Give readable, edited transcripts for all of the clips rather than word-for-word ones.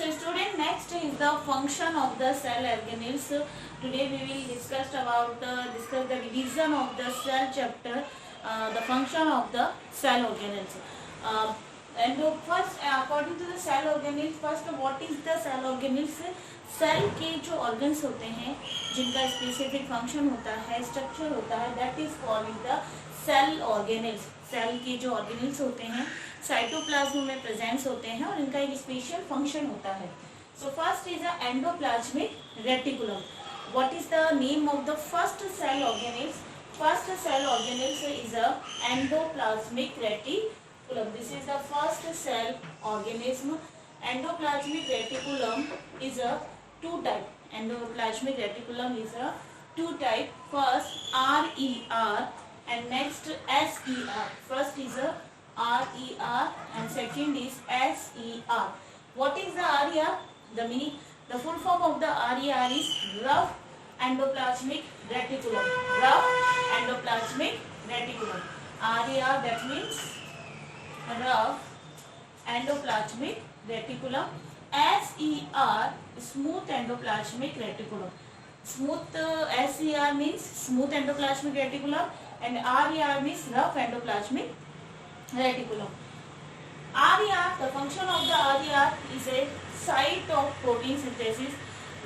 So student, next is the function of the cell organelles. Today we will discuss the division of the cell chapter, the function of the cell organelles. And first, according to the cell organelles, first what is the cell organelles? Cell के जो organs होते हैं जिनका specific function होता है, structure होता है, that is called the cell organelles. Cell के जो ऑर्गेनेल्स होते हैं साइटोप्लाज्म में प्रेजेंस होते हैं और इनका एक स्पेशल फंक्शन होता है. So first is the endoplasmic reticulum. What is the name of the first cell organelles? First cell organelles is a endoplasmic reticulum. This is the first cell organism. Endoplasmic reticulum is a two type. Endoplasmic reticulum is a two type. First RER and next SER. First is a RER and second is SER. What is the RER? The meaning, the full form of the RER is rough endoplasmic reticulum. Rough endoplasmic reticulum. RER, that means rough endoplasmic reticulum. SER, smooth endoplasmic reticulum. Smooth SER means smooth endoplasmic reticulum and RER means rough endoplasmic reticulum. RER, the function of the RER is a site of protein synthesis.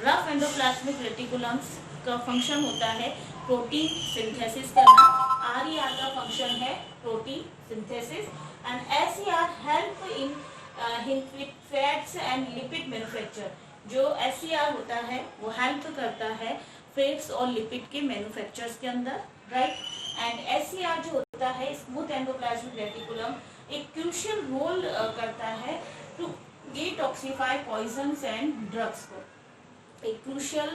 Rough endoplasmic reticulums का function होता है protein synthesis करना. RER का function है protein synthesis and SER help in fats and lipid manufacture. जो SER होता है वो हेल्प करता है फैट्स और लिपिड के मैन्युफैक्चर्स के अंदर, राइट. एंड SER जो होता है स्मूथ एंडोप्लाज्मिक रेटिकुलम, एक क्रूशियल रोल करता है to detoxify poisons and drugs को. एक क्रूशियल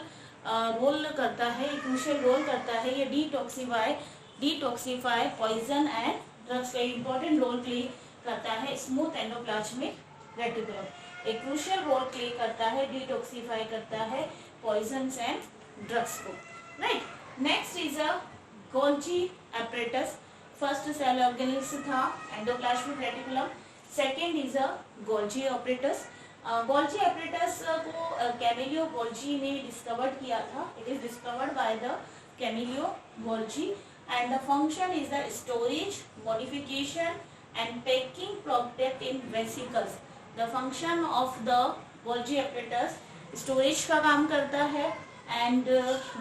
रोल करता है ये डिटॉक्सिफाई पॉइजन एंड ड्रग्स का इम्पोर्टेंट रोल प्ले करता है. स्मूथ एंडोप्लाज्मिक रेटिकुलम एक क्रूशियल रोल प्ले करता है, डिटॉक्सिफाई करता है पॉइजन्स एंड ड्रग्स को, right. Next is a Golgi apparatus. First cell organelles था endoplasmic reticulum. Second is a Golgi apparatus. Golgi apparatus को कैमिलियो गोल्जी ने डिस्कवर्ड किया था. It is discovered by the Camillo Golgi and the function is the storage, modification and packing product in vesicles. The function of the Golgi apparatus storage का काम करता है and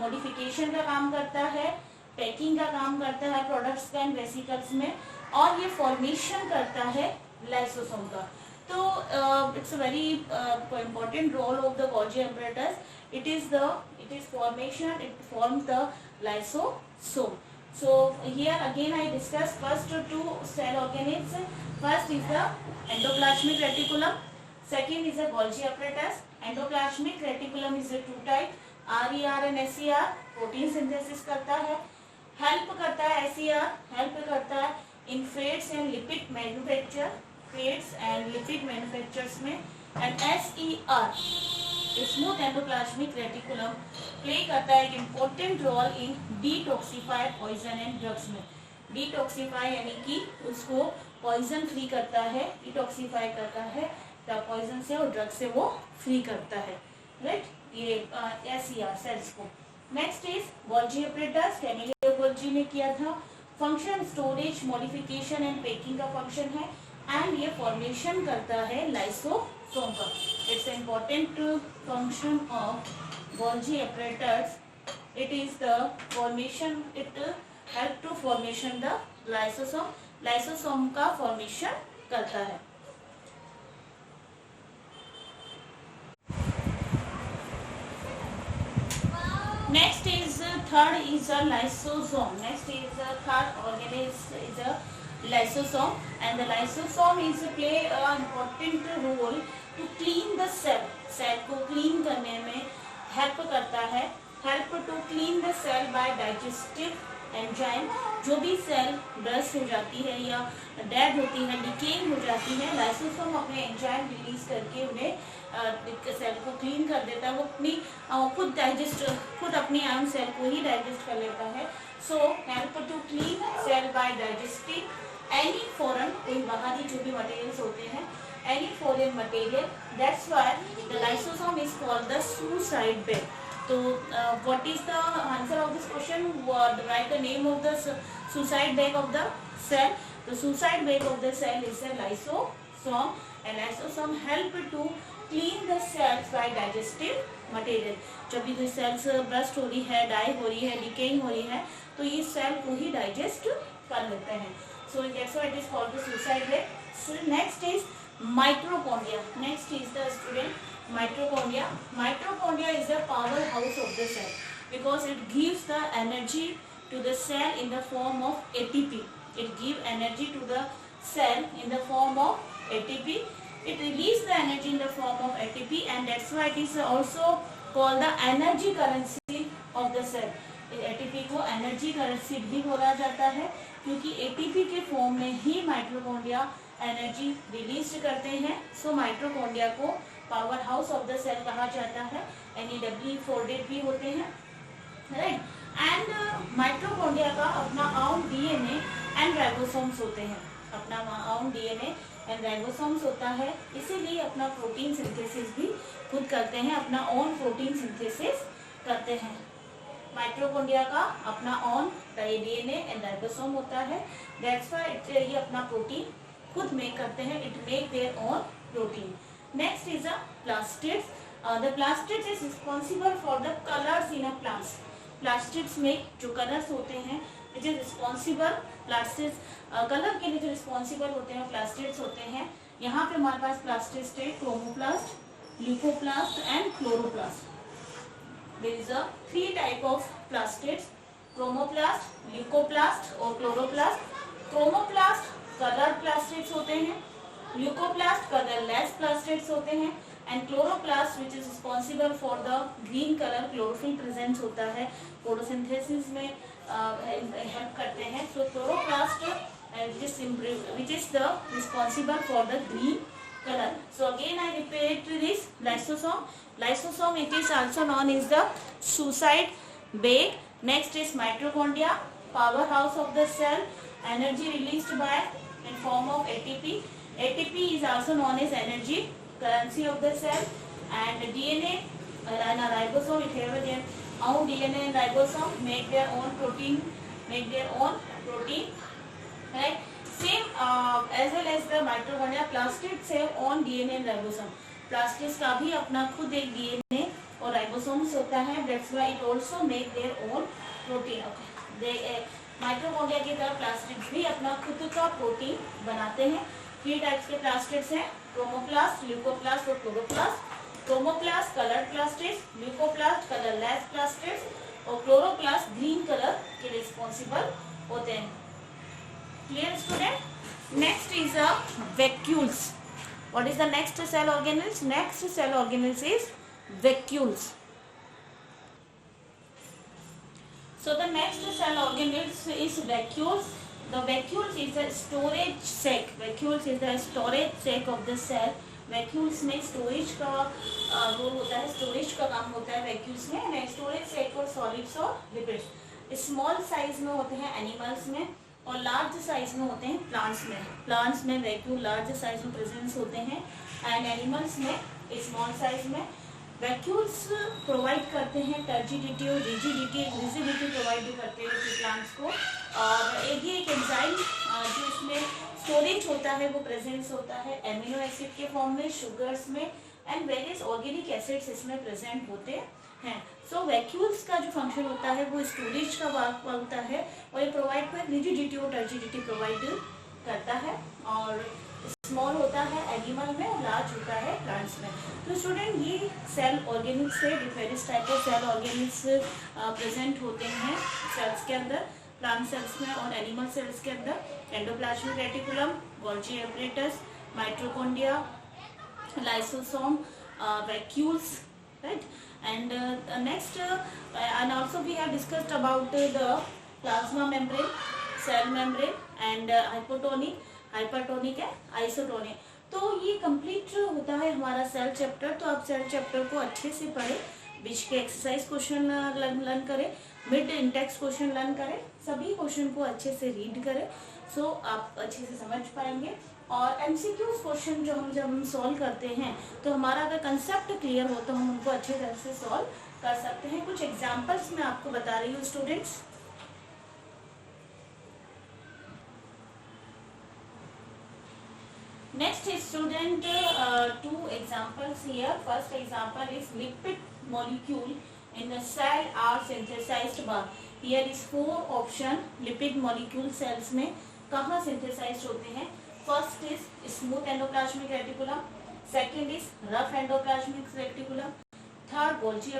modification का काम करता है, packing का काम करता है products का and vesicles में, और ये formation करता है lysosome का. तो it's a very important role of the Golgi apparatus. It is formation, it forms the lysosome. So here again I discuss first two cell organelles. First is the endoplasmic reticulum. Second is the Golgi apparatus. Endoplasmic reticulum is a two type, RER and SER. Protein synthesis करता है, help करता है SER, help करता है in fats and lipid manufacture, fats and lipid manufactures में. And SER smooth endoplasmic reticulum play करता है एक important role in detoxify poison and drugs में. डिटॉक्सिफाई यानी कि उसको पॉइजन फ्री करता है, डिटॉक्सिफाई करता है पॉइजन से और ड्रग से वो फ्री करता है, राइट. ये SER सेल्स को. Next is Golgi apparatus. Camillo Golgi ने किया था. Function storage, modification and packing का फंक्शन है एंड ये फॉर्मेशन करता है लाइसोसोम का. It's an important function of Golgi apparatus. It is the formation. It help to formation the lysosome. Lysosome का formation करता है. Next is third is a lysosome. Next is third organelle is a lysosome, and the lysosome is play an important role to clean the cell. Cell को clean करने में help करता है. Help to clean the cell by digestive enzyme. जो भी cell burst हो जाती है या डेड होती है, डिकेइंग हो जाती है, लाइसोसोम अपने एंजाइम रिलीज करके उन्हें सेल को क्लीन कर देता है. वो अपनी खुद अपनी आम सेल को ही डाइजेस्ट कर लेता है. So help to clean cell by digestive any foreign, कोई बाहरी जो भी मटेरियल्स होते हैं, any foreign material, that's why the lysosome is called the suicide bed. तो what is the answer of this question? Right the name of the suicide bed of the cell. The suicide bed of the cell is a lysosome, and lysosome help to clean the cells by digestive material. जब भी कोई sales burst हो रही है, die हो रही है, decaying हो रही है, तो ये सेल को ही डाइजेस्ट कर लेते हैं. So that's why it is called the suicide bed. So next is mitochondria. Next is the student mitochondria. Mitochondria is the powerhouse of the cell because it gives the energy to the cell in the form of ATP. It gives energy to the cell in the form of ATP. It releases the energy in the form of ATP, and that's why it is also called the energy currency of the cell. ATP को energy currency भी बोला जाता है क्योंकि ATP के form में ही mitochondria energy release करते हैं. सो माइटोकॉन्ड्रिया को powerhouse of the cell कहा जाता है. NAD4 भी होते हैं, राइट. एंड माइटोकॉन्ड्रिया का अपना ओन DNA एंड राइबोसोम्स होते हैं. अपना ओन DNA एंड राइबोसोम्स होता है, इसीलिए अपना प्रोटीन सिंथेसिस भी खुद करते हैं, अपना ओन प्रोटीन सिंथेसिस करते हैं. माइटोकॉन्ड्रिया का अपना ओन DNA एंड राइबोसोम होता है. दैट्स व्हाई ये अपना प्रोटीन खुद मेक करते हैं. It make their own protein. Next is a plastids. The plastids is responsible for the colours in a plants. Plastids में जो कलर्स होते हैं, which is responsible, plastids colour के लिए जो रिस्पॉन्सिबल होते हैं प्लास्टिड्स होते हैं. यहाँ पे हमारे पास प्लास्टिड्स थे chromoplast, leucoplast and chloroplast. There is a 3 type of plastids: chromoplast, leucoplast और chloroplast. Chromoplast colored plastids होते हैं, leucoplast colorless plastids होते हैं, and chloroplast which is responsible for the green color chlorophyll presence होता है, photosynthesis में help करते हैं. So chloroplast which is the responsible for the green color. So again I repeat this: lysosome. Lysosome, it is also known as the suicide bed. Next is mitochondria, powerhouse of the cell, energy released by in form of ATP. ATP is also known as energy currency of the cell. And DNA and a ribosome, it have their own DNA and ribosome make their own protein, right? Same as well as the mitochondria, plastids have own DNA and ribosome. Plastids का भी अपना खुद एक DNA और ribosomes होता है. That's why it also make their own protein. Okay, mitochondria की तरह प्लास्टिड्स भी अपना खुद का प्रोटीन बनाते हैं. 3 टाइप्स के प्लास्टिड्स हैं: क्रोमोप्लास्ट, ल्यूकोप्लास्ट और chloroplast. Chromoplast coloured plastids, leucoplast colourless plastids और क्लोरोप्लास्ट ग्रीन कलर के रिस्पॉन्सिबल होते हैं. Clear student? Next is a vacuoles. What is the next cell organelles? Next cell organelles is vacuoles. So the next cell organelles is vacuoles. The vacuoles is a storage sac. Vacuoles is the storage sac of the cell. Vacuoles में storage का role होता है, storage का काम होता है vacuoles में. And storage sac for solids और lipids. Small size में होते हैं animals में और लार्ज साइज में होते हैं प्लांट्स में. प्लांट्स में वैक्यूल लार्ज साइज में प्रेजेंस होते हैं एंड एनिमल्स में स्मॉल साइज में. वैक्यूल्स प्रोवाइड करते हैं टर्जिडिटी और रिजिडिटी प्रोवाइड भी करते हैं प्लांट्स को. और एक एंजाइम जो इसमें स्टोरेज होता है वो प्रेजेंस होता है एमिनो एसिड के फॉर्म में, शुगर्स में एंड वेरियस ऑर्गेनिक एसिड्स इसमें प्रेजेंट होते हैं. सो वैक्यूल्स का जो फंक्शन होता है वो स्टोरेज का वर्क होता है और ये प्रोवाइड कर रिजिडिटी और टर्जिडिटी प्रोवाइड करता है. और स्मॉल होता है एनिमल में और लार्ज होता है प्लांट्स में. तो स्टूडेंट ये सेल ऑर्गेनिक्स से various type of cell organelles present होते हैं सेल्स के अंदर, प्लांट सेल्स में और एनिमल सेल्स के अंदर. Endoplasmic reticulum, Golgi apparatus, mitochondria, lysosome, vacuoles, right? And next and also we have discussed about the plasma membrane, cell membrane and hypertonic and isotonic. तो ये कंप्लीट होता है हमारा सेल चैप्टर. तो आप सेल चैप्टर को अच्छे से पढ़े, बीच के एक्सरसाइज क्वेश्चन लर्न करें, मिड इंडेक्स क्वेश्चन लर्न करें, सभी क्वेश्चन को अच्छे से रीड करें. सो आप अच्छे से समझ पाएंगे। और एमसीक्यूज क्वेश्चन जो जब हम सॉल्व करते हैं तो हमारा अगर कंसेप्ट क्लियर हो तो हम उनको अच्छे तरह से सॉल्व कर सकते हैं। कुछ एग्जांपल्स मैं आपको बता रही हूँ students. Next student, two examples here. First example is lipid molecule in the cell are synthesized by. Here is four option lipid molecule cells में कहाँ synthesized होते हैं। First is smooth endoplasmic reticulum, second is rough endoplasmic reticulum, third Golgi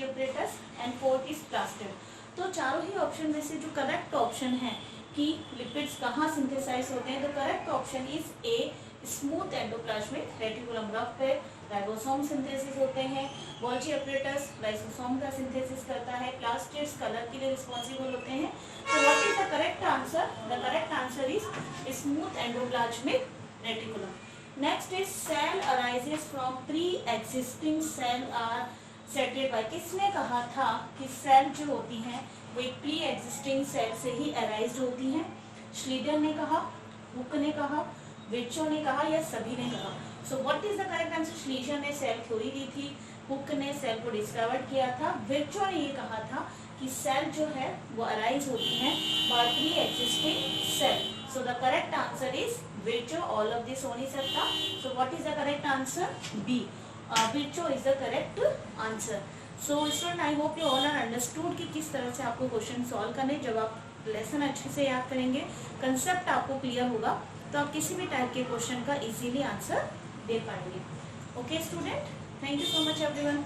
apparatus and fourth is plastid. तो चारों ही option में से जो correct option है कि लिपिड्स कहाँ सिंथेसाइज होते हैं, तो correct option is a smooth endoplasmic reticulum. Rough पे राइबोसोम सिंथेसिस होते हैं, गोल्गी apparatus लाइसोसोम का सिंथेसिस करता है, प्लास्टिड्स कलर के लिए रिस्पॉन्सिबल होते हैं। तो what is the correct answer? The correct answer is smooth endoplasmic reticulum. Next is cell arises from pre existing cell are stated by. किसने कहा था कि सेल जो होती हैं वो एक प्री एग्जिस्टिंग सेल से ही अराइज होती हैं? श्लीडर ने कहा, हुक ने कहा, विर्चो ने कहा, या सभी ने कहा? So what is the correct answer? Schleiden ने सेल थ्योरी दी थी, हुक ने सेल को डिस्कवर किया था, विर्चो ने ये कहा था कि सेल जो है वो अराइज होती हैं by pre existing cell. So the correct answer is Virchow. All of this हो नहीं सकता। So what is the correct answer? B, Virchow is the correct answer. So student, I hope you all are understood कि किस तरह से आपको question solve करने। जब आप लेसन अच्छे से याद करेंगे, कंसेप्ट आपको क्लियर होगा, तो आप किसी भी टाइप के क्वेश्चन का इजीली आंसर दे पाएंगे। Okay student, thank you so much everyone.